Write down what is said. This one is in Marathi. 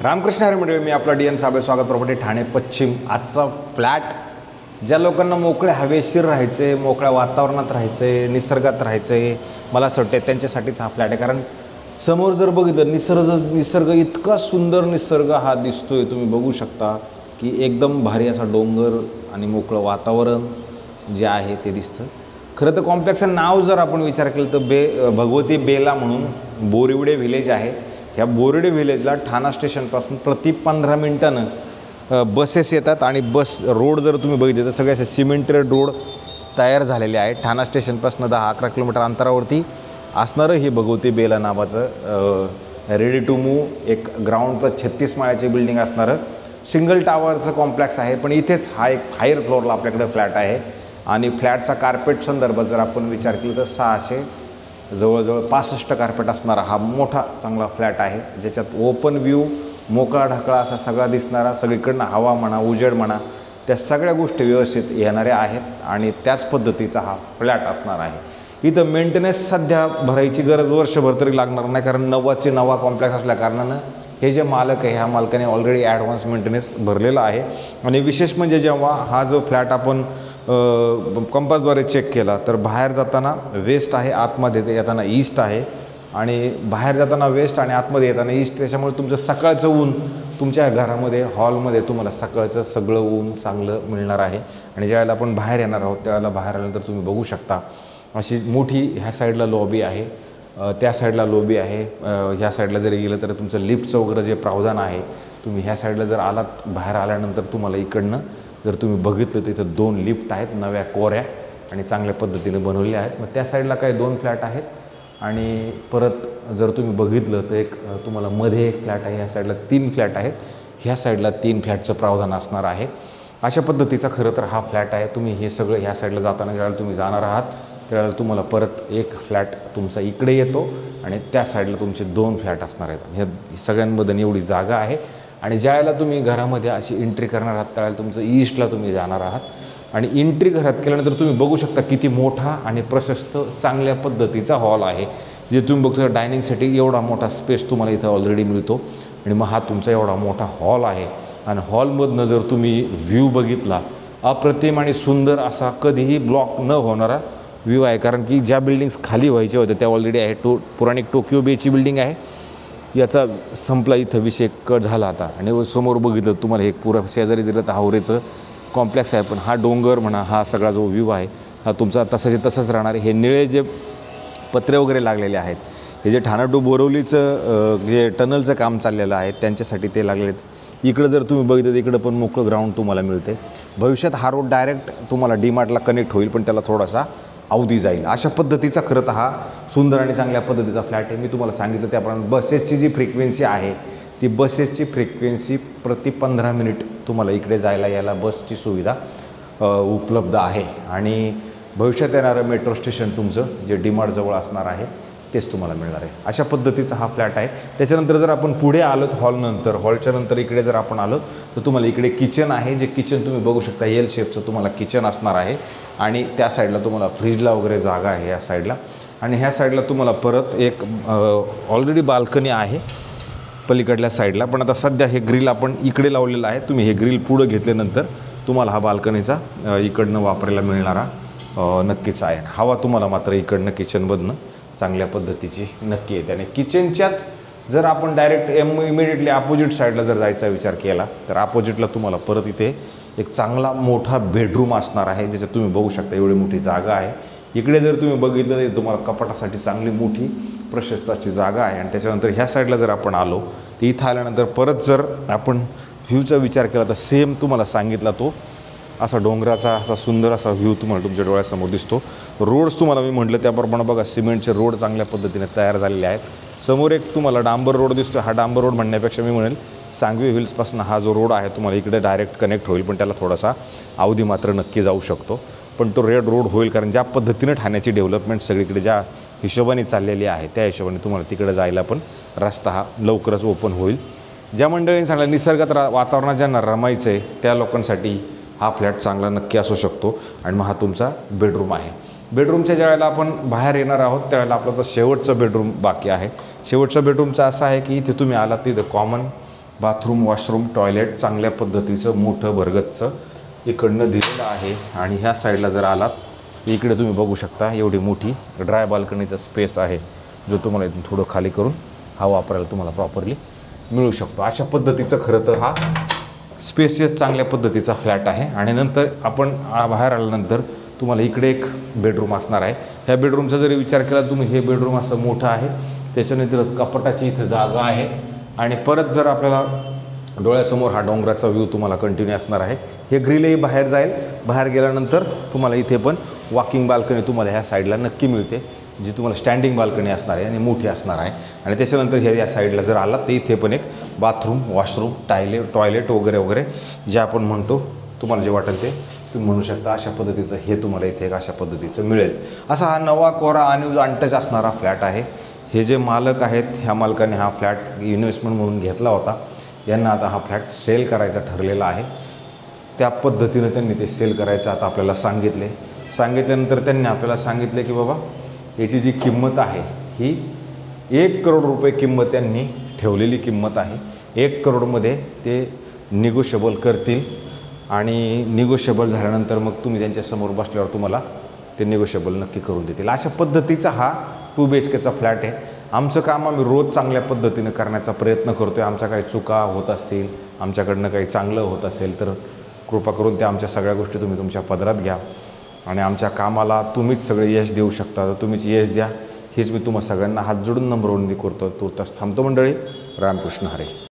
रामकृष्ण हरी मंडळी, मी आपला DN साबळे, स्वागत प्रॉपर्टी ठाणे पश्चिम। आजचा फ्लॅट ज्या लोकांना मोकळे हवेशीर राहायचे, मोकळ्या वातावरणात राहायचे, निसर्गात राहायचे, मला असं वाटतं त्यांच्यासाठीच हा फ्लॅट आहे। कारण समोर जर बघितलं निसर्ग इतका सुंदर निसर्ग हा दिसतोय, तुम्ही बघू शकता की एकदम भारी असा डोंगर आणि मोकळं वातावरण जे आहे ते दिसतं। खरं तर कॉम्प्लेक्सचं नाव जर आपण विचार केला तर भगवती बेला म्हणून बोरिवडे व्हिलेज आहे। ह्या बोरिवडे व्हिलेजला ठाणा स्टेशनपासून प्रति 15 मिनिटानं बसेस येतात आणि बस रोड जर तुम्ही बघितले तर सगळे असे सिमेंटेड रोड तयार झालेले आहेत। ठाणा स्टेशनपासून 10-11 किलोमीटर अंतरावरती असणारं हे भगवती बेला नावाचं रेडी टू मूव्ह एक ग्राउंड पर 36 माळ्याची बिल्डिंग असणारं सिंगल टावरचं कॉम्प्लेक्स आहे। पण इथेच हा एक हायर फ्लोअरला आपल्याकडे फ्लॅट आहे आणि फ्लॅटचा कार्पेट संदर्भात जर आपण विचार केला तर 600 जवळजवळ 65 कार्पेट असणारा हा मोठा चांगला फ्लॅट आहे, ज्याच्यात ओपन व्ह्यू, मोकळा ढाकळा असा सगळा दिसणारा, सगळीकडनं हवा म्हणा, उजेड म्हणा, त्या सगळ्या गोष्टी व्यवस्थित येणाऱ्या आहेत आणि त्याच पद्धतीचा हा फ्लॅट असणार आहे। इथं मेंटेनन्स सध्या भरायची गरज वर्षभर तरी लागणार नाही, कारण नवा कॉम्प्लेक्स असल्या कारणानं हे जे मालक आहे ह्या मालकाने ऑलरेडी ॲडव्हान्स मेंटेनन्स भरलेला आहे। आणि विशेष म्हणजे जेव्हा हा जो फ्लॅट आपण कंपासद्वारे चेक केला तर बाहेर जाताना वेस्ट आहे, आतमध्ये येताना ईस्ट आहे आणि बाहेर जाताना वेस्ट आणि आतमध्ये येताना ईस्ट। त्याच्यामुळे तुमचं सकाळचं ऊन तुमच्या घरामध्ये हॉलमध्ये तुम्हाला सकाळचं सगळं ऊन चांगलं मिळणार आहे। आणि ज्यावेळेला आपण बाहेर येणार आहोत त्यावेळेला बाहेर आल्यानंतर तुम्ही बघू शकता अशी मोठी ह्या साईडला लॉबी आहे, त्या साईडला लॉबी आहे, ह्या साईडला जरी गेलं तर तुमचं लिफ्टचं वगैरे जे प्रावधान आहे, तुम्ही ह्या साईडला जर आलात बाहेर आल्यानंतर तुम्हाला इकडनं जर तुम्ही बघितलं तर इथं 2 लिफ्ट आहेत, नव्या कोऱ्या आणि चांगल्या पद्धतीने बनवलेल्या आहेत। मग त्या साईडला काही 2 फ्लॅट आहेत आणि परत जर तुम्ही बघितलं तर एक तुम्हाला मध्ये एक फ्लॅट आहे, ह्या साईडला 3 फ्लॅट आहेत, ह्या साईडला 3 फ्लॅटचं प्रावधान असणार आहे। अशा पद्धतीचा खरं तर हा फ्लॅट आहे। तुम्ही हे सगळं ह्या साईडला जाताना ज्यावेळेला तुम्ही जाणार आहात त्यावेळेला तुम्हाला परत एक फ्लॅट तुमचा इकडे येतो आणि त्या साईडला तुमचे 2 फ्लॅट असणार आहेत। ह्या सगळ्यांमध्ये एवढी जागा आहे आणि ज्यावेळेला तुम्ही घरामध्ये अशी एंट्री करणार आहात त्यावेळेला तुमचं ईस्टला तुम्ही जाणार आहात आणि एंट्री घरात केल्यानंतर तुम्ही बघू शकता किती मोठा आणि प्रशस्त चांगल्या पद्धतीचा हॉल आहे, जे तुम्ही बघतो डायनिंगसाठी एवढा मोठा स्पेस तुम्हाला इथं ऑलरेडी मिळतो। आणि मग हा तुमचा एवढा मोठा हॉल आहे आणि हॉलमधनं जर तुम्ही व्ह्यू बघितला अप्रतिम आणि सुंदर असा कधीही ब्लॉक न होणारा व्ह्यू आहे। कारण की ज्या बिल्डिंग्स खाली व्हायच्या होत्या त्या ऑलरेडी आहे, पुराणिक टोकियो बेची बिल्डिंग आहे, याचा संपला इथं विषय कट झाला आता। आणि समोर बघितलं तुम्हाला हे पुरा शेजारी दिलं तर हावरेचं कॉम्प्लेक्स आहे, पण हा डोंगर म्हणा, हा सगळा जो व्ह्यू आहे हा तुमचा तसंच राहणार आहे। हे निळे जे पत्रे वगैरे लागलेले आहेत, हे जे ठाणा टू बोरिवलीचं जे टनलचं काम चाललेलं आहे त्यांच्यासाठी ते लागलेले आहेत। इकडं जर तुम्ही बघितलं तर इकडं पण मोकळं ग्राउंड तुम्हाला मिळते। भविष्यात हा रोड डायरेक्ट तुम्हाला डीमार्टला कनेक्ट होईल, पण त्याला थोडासा अवधी जाईल। अशा पद्धतीचा खरं तर हा सुंदर आणि चांगल्या पद्धतीचा फ्लॅट आहे। मी तुम्हाला सांगितलं त्याप्रमाणे बसेसची जी फ्रिक्वेन्सी आहे ती बसेसची फ्रिक्वेन्सी प्रति 15 मिनिट तुम्हाला इकडे जायला यायला बसची सुविधा उपलब्ध आहे। आणि भविष्यात येणारं मेट्रो स्टेशन तुमचं जे डीमार्ट जवळ असणार आहे तेच तुम्हाला मिळणार आहे। अशा पद्धतीचा हा फ्लॅट आहे। त्याच्यानंतर जर आपण पुढे आलो हॉलच्या नंतर इकडे जर आपण आलो तर तुम्हाला इकडे किचन आहे, जे किचन तुम्ही बघू शकता एल शेपचं तुम्हाला किचन असणार आहे आणि त्या साईडला तुम्हाला फ्रीजला वगैरे जागा आहे या साईडला। आणि ह्या साईडला तुम्हाला परत एक ऑलरेडी बाल्कनी आहे पलीकडल्या साईडला, पण आता सध्या हे ग्रिल आपण इकडे लावलेलं आहे। तुम्ही हे ग्रिल पुढं घेतल्यानंतर तुम्हाला हा बाल्कनीचा इकडनं वापरायला मिळणारा नक्कीच आहे। हवा तुम्हाला मात्र इकडनं किचनमधनं चांगल्या पद्धतीची नक्की येते। आणि किचनच्याच जर आपण डायरेक्ट इमिडिएटली अपोजिट साईडला जर जायचा विचार केला तर अपोजिटला तुम्हाला परत इथे एक चांगला मोठा बेडरूम असणार आहे, ज्याच्यात तुम्ही बघू शकता एवढी मोठी जागा आहे। इकडे जर तुम्ही बघितलं तर तुम्हाला कपाटासाठी चांगली मोठी प्रशस्त अशी जागा आहे। आणि त्याच्यानंतर ह्या साईडला जर आपण आलो तर इथं आल्यानंतर परत जर आपण व्ह्यूचा विचार केला तर सेम तुम्हाला सांगितला तो असा डोंगराचा असा सुंदर असा व्ह्यू तुम्हाला तुमच्या डोळ्यासमोर दिसतो। रोड्स तुम्हाला मी म्हटलं त्याप्रमाणे बघा सिमेंटचे रोड चांगल्या पद्धतीने तयार झालेले आहेत। समोर एक तुम्हाला डांबर रोड दिसतो, हा डांबर रोड म्हणण्यापेक्षा मी म्हणेल सांगवी हिल्सपासून हा जो रोड आहे तुम्हाला इकडे डायरेक्ट कनेक्ट होईल, पण त्याला थोडासा अवधी मात्र नक्की जाऊ शकतो, पण तो रेड रोड होईल। कारण ज्या पद्धतीने ठाण्याची डेव्हलपमेंट सगळीकडे ज्या हिशोबाने चाललेली आहे त्या हिशोबाने तुम्हाला तिकडे जायला पण रस्ता हा लवकरच ओपन होईल। ज्या मंडळींनी सांगितलं निसर्गात वातावरणात ज्यांना रमायचं आहे त्या लोकांसाठी हा फ्लॅट चांगला नक्की असू शकतो। आणि मग हा तुमचा बेडरूम आहे। बेडरूमच्या ज्यावेळेला आपण बाहेर येणार आहोत त्यावेळेला आपलं तर शेवटचं बेडरूम बाकी आहे। शेवटचं बेडरूमचं असं आहे की इथे तुम्ही आलात तिथे कॉमन बाथरूम, वॉशरूम, टॉयलेट चांगल्या पद्धतीचं मोठं भरगतचं इकडनं दिलेलं आहे. आणि ह्या साईडला जर आलात इकडे तुम्ही बघू शकता एवढी मोठी ड्राय बाल्कनीचा स्पेस आहे, जो तुम्हाला इथून थोडं खाली करून हा वापरायला तुम्हाला प्रॉपरली मिळू शकतो. अशा पद्धतीचं खरं तर हा स्पेसियस चांगल्या पद्धतीचा फ्लॅट आहे. आणि नंतर आपण बाहेर आल्यानंतर तुम्हाला इकडे एक बेडरूम असणार आहे. ह्या बेडरूमचा जरी विचार केला तुम्ही, हे बेडरूम असं मोठं आहे, त्याच्यानंतर कपाटाची इथं जागा आहे. आणि परत जर आपल्याला डोळ्यासमोर हा डोंगराचा व्ह्यू तुम्हाला कंटिन्यू असणार आहे. हे ग्रिलही बाहेर जाईल. बाहेर गेल्यानंतर तुम्हाला इथे पण वॉकिंग बाल्कनी तुम्हाला ह्या साईडला नक्की मिळते, जी तुम्हाला स्टँडिंग बाल्कनी असणार आहे आणि मोठी असणार आहे. आणि त्याच्यानंतर हे या साईडला जर आला तर इथे पण एक बाथरूम, वॉशरूम, टॉयलेट वगैरे वगैरे जे आपण म्हणतो, तुम्हाला जे वाटेल ते तुम्ही म्हणू शकता. अशा पद्धतीचं हे तुम्हाला इथे एक अशा पद्धतीचं मिळेल. असा हा नवा कोरा आणि अनटच असणारा फ्लॅट आहे. हे जे मालक आहेत, ह्या मालकाने हा फ्लॅट इन्व्हेस्टमेंट म्हणून घेतला होता. यांना आता हा फ्लॅट सेल करायचा ठरलेला आहे. त्या पद्धतीनं त्यांनी ते सेल करायचं आता आपल्याला सांगितल्यानंतर त्यांनी आपल्याला सांगितले की बाबा याची जी किंमत आहे ही 1 करोड रुपये किंमत त्यांनी ठेवलेली किंमत आहे. 1 करोडमध्ये ते निगोशिएबल करतील. आणि निगोशिएबल झाल्यानंतर मग तुम्ही त्यांच्यासमोर बसल्यावर तुम्हाला ते निगोशिएबल नक्की करून देतील. अशा पद्धतीचा हा 2 BHKचा फ्लॅट आहे. आमचं काम आम्ही रोज चांगल्या पद्धतीनं करण्याचा प्रयत्न करतो आहे. आमच्या काही चुका होत असतील, आमच्याकडनं काही चांगलं होत असेल तर कृपा करून त्या आमच्या सगळ्या गोष्टी तुम्ही तुमच्या पदरात घ्या. आणि आमच्या कामाला तुम्हीच सगळे यश देऊ शकता, तर तुम्हीच यश द्या. हेच मी तुम्हा सगळ्यांना हात जोडून नम्र विनंती करतो. तो थांबतो मंडळी. रामकृष्ण हरी.